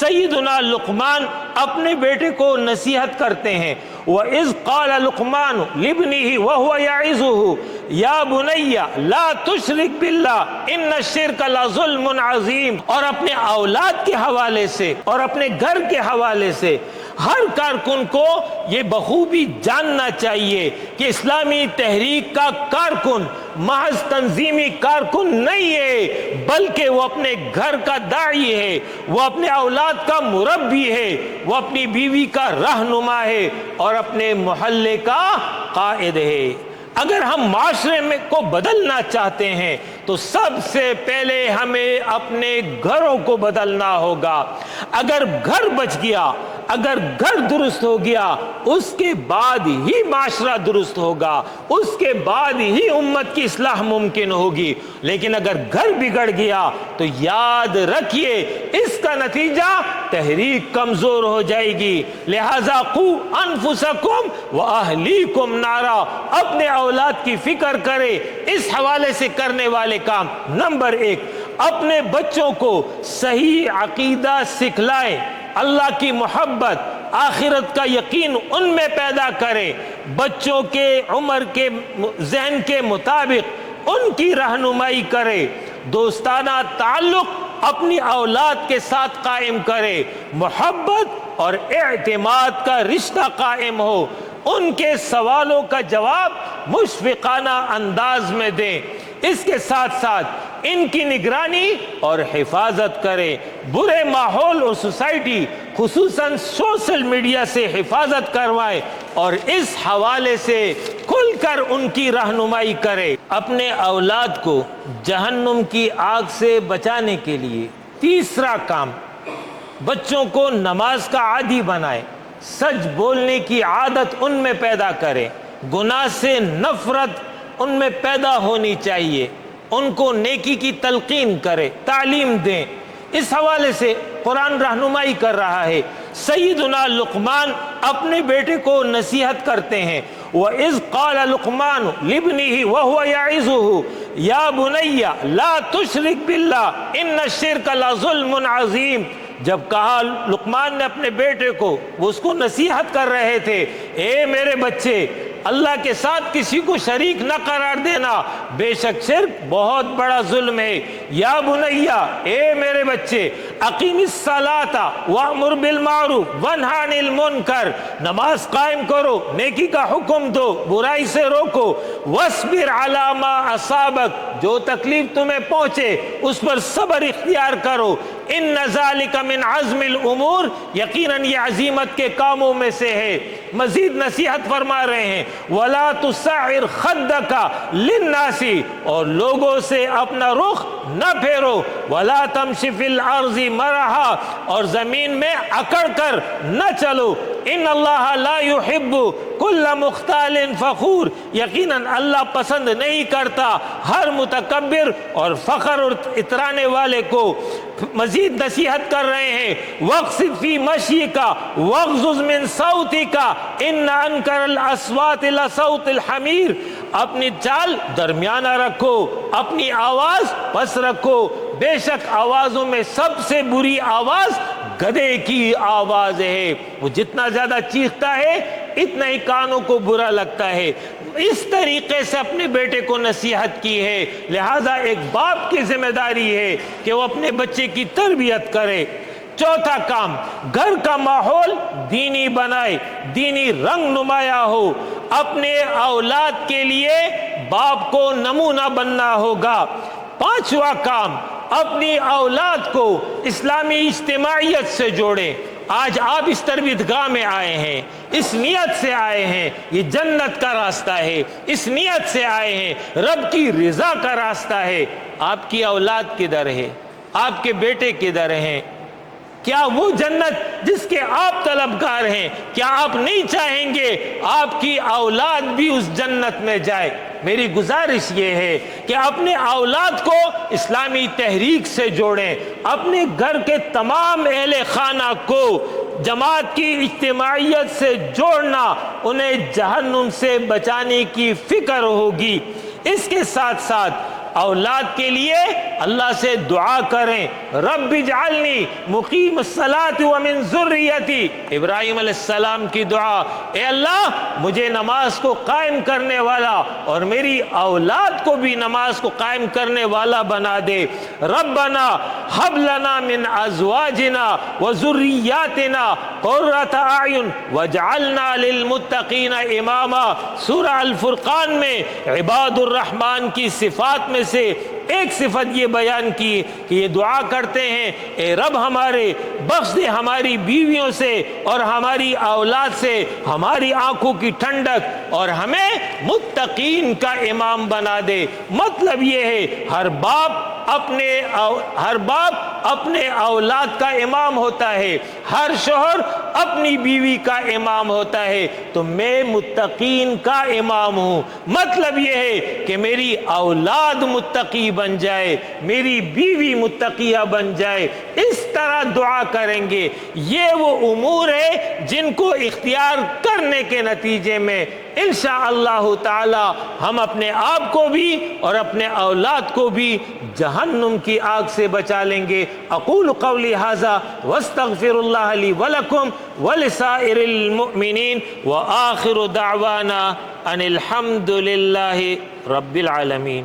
سیدنا لقمان اپنے بیٹے کو نصیحت کرتے ہیں، وَإِذْ قَالَ لُقْمَانُ لِابْنِهِ وَهُوَ يَعِظُهُ يَا بُنَيَّ لَا تُشْرِكْ بِاللَّهِ إِنَّ الشِّرْكَ لَظُلْمٌ عَظِيمٌ۔ اور اپنے اولاد کے حوالے سے اور اپنے گھر کے حوالے سے ہر کارکن کو یہ بخوبی جاننا چاہیے کہ اسلامی تحریک کا کارکن محض تنظیمی کارکن نہیں ہے، بلکہ وہ اپنے گھر کا داعی ہے، وہ اپنے اولاد کا مربی ہے، وہ اپنی بیوی کا رہنما ہے اور اپنے محلے کا قائد ہے۔ اگر ہم معاشرے میں کو بدلنا چاہتے ہیں تو سب سے پہلے ہمیں اپنے گھروں کو بدلنا ہوگا۔ اگر گھر بچ گیا، اگر گھر درست ہو گیا، اس کے بعد ہی معاشرہ درست ہوگا، اس کے بعد ہی امت کی اصلاح ممکن ہوگی۔ لیکن اگر گھر بگڑ گیا تو یاد رکھیے اس کا نتیجہ تحریک کمزور ہو جائے گی۔ لہذا قوا انفسکم واہلیکم نارا، اپنے اولاد کی فکر کرے۔ اس حوالے سے کرنے والے کام، نمبر 1، اپنے بچوں کو صحیح عقیدہ سکھلائیں، اللہ کی محبت، آخرت کا یقین ان میں پیدا کرے، بچوں کے عمر کے ذہن کے مطابق ان کی رہنمائی کرے، دوستانہ تعلق اپنی اولاد کے ساتھ قائم کرے، محبت اور اعتماد کا رشتہ قائم ہو، ان کے سوالوں کا جواب مشفقانہ انداز میں دیں، اس کے ساتھ ساتھ ان کی نگرانی اور حفاظت کریں، برے ماحول اور سوسائٹی خصوصاً سوشل میڈیا سے حفاظت کروائیں اور اس حوالے سے کھل کر ان کی رہنمائی کریں۔ اپنے اولاد کو جہنم کی آگ سے بچانے کے لیے تیسرا کام، بچوں کو نماز کا عادی بنائیں، سچ بولنے کی عادت ان میں پیدا کریں، گناہ سے نفرت ان میں پیدا ہونی چاہیے، ان کو نیکی کی تلقین کرے، تعلیم دیں۔ اس حوالے سے قرآن رہنمائی کر رہا ہے۔ سیدنا لقمان اپنے بیٹے کو نصیحت کرتے ہیں، وَإِذْ قَالَ لُقْمَانُ لِابْنِهِ وَهُوَ يَعِظُهُ يَا بُنَيَّ لَا تُشْرِكْ بِاللَّهِ إِنَّ الشِّرْكَ لَظُلْمٌ عَظِيمٌ۔ جب کہا لقمان نے اپنے بیٹے کو، وہ اس کو نصیحت کر رہے تھے، اے میرے بچے، اللہ کے ساتھ کسی کو شریک نہ قرار دینا، بے شک شرک بہت بڑا ظلم ہے۔ یا بنیا، اے میرے بچے، اقیم الصلاۃ وامر بالمعروف وانہی عن المنکر، نماز قائم کرو، نیکی کا حکم دو، برائی سے روکو، واصبر علی ما اصابک، جو تکلیف تمہیں پہنچے اس پر صبر اختیار کرو، ان ذالک من عزم الامور، یقیناً یہ عزیمت کے کاموں میں سے ہے۔ مزید نصیحت فرما رہے ہیں، وَلَا تُسَعِّرْ خَدَّكَ لِلنَّاسِ، اور لوگوں سے اپنا رخ نہ پھیرو، وَلَا تَمْشِ فِي الْأَرْضِ مَرَحًا، اور زمین میں اکڑ کر نہ چلو، ان اللہ لا يحب کل مختال فخور، یقیناً اللہ پسند نہیں کرتا ہر متکبر اور فخر اور اترانے والے کو۔ مزید نصیحت کر رہے ہیں، وَاقْصِدْ فِي مَشْيِكَ وَاغْضُضْ مِنْ صَوْتِكَ إِنَّ أَنْكَرَ الْأَصْوَاتِ لَصَوْتُ الْحَمِيرِ، اپنی چال درمیانہ رکھو، اپنی آواز پس رکھو، بے شک آوازوں میں سب سے بری آواز گدھے کی آواز ہے، وہ جتنا زیادہ چیختا ہے اتنا ہی کانوں کو برا لگتا ہے۔ اس طریقے سے اپنے بیٹے کو نصیحت کی ہے۔ لہذا ایک باپ کی ذمہ داری ہے کہ وہ اپنے بچے کی تربیت کرے۔ چوتھا کام، گھر کا ماحول دینی بنائے، دینی رنگ نمایاں ہو۔ اپنے اولاد کے لیے باپ کو نمونہ بننا ہوگا۔ پانچواں کام، اپنی اولاد کو اسلامی اجتماعیت سے جوڑیں۔ آج آپ اس تربیت گاہ میں آئے ہیں، اس نیت سے آئے ہیں، یہ جنت کا راستہ ہے، اس نیت سے آئے ہیں، رب کی رضا کا راستہ ہے۔ آپ کی اولاد کدھر ہے؟ آپ کے بیٹے کدھر ہیں؟ کیا وہ جنت جس کے آپ طلبگار ہیں، کیا آپ نہیں چاہیں گے آپ کی اولاد بھی اس جنت میں جائے؟ میری گزارش یہ ہے کہ اپنے اولاد کو اسلامی تحریک سے جوڑیں، اپنے گھر کے تمام اہل خانہ کو جماعت کی اجتماعیت سے جوڑنا انہیں جہنم سے بچانے کی فکر ہوگی۔ اس کے ساتھ ساتھ اولاد کے لیے اللہ سے دعا کریں، رب اجعلنی مقیم الصلاۃ ومن ذریتی، ابراہیم علیہ السلام کی دعا، اے اللہ مجھے نماز کو قائم کرنے والا اور میری اولاد کو بھی نماز کو قائم کرنے والا بنا دے۔ ربنا ہب لنا من ازواجنا وذریاتنا قرۃ اعین واجعلنا للمتقین اماما۔ سورہ الفرقان میں عباد الرحمن کی صفات میں سے ایک صفت یہ بیان کی کہ یہ دعا کرتے ہیں، اے رب ہمارے بخش دے ہماری بیویوں سے اور ہماری اولاد سے ہماری آنکھوں کی ٹھنڈک اور ہمیں متقین کا امام بنا دے۔ مطلب یہ ہے ہر باپ اپنے اولاد کا امام ہوتا ہے، ہر شوہر اپنی بیوی کا امام ہوتا ہے، تو میں متقین کا امام ہوں۔ مطلب یہ ہے کہ میری اولاد متقی بن جائے، میری بیوی متقیہ بن جائے، اس طرح دعا کریں گے۔ یہ وہ امور ہے جن کو اختیار کرنے کے نتیجے میں انشاءاللہ تعالی ہم اپنے آپ کو بھی اور اپنے اولاد کو بھی جہنم کی آگ سے بچا لیں گے۔ اقول قولی ھذا واستغفر اللہ لی ولکم ولسائر المؤمنین وآخر دعوانا ان الحمد للہ رب العالمین۔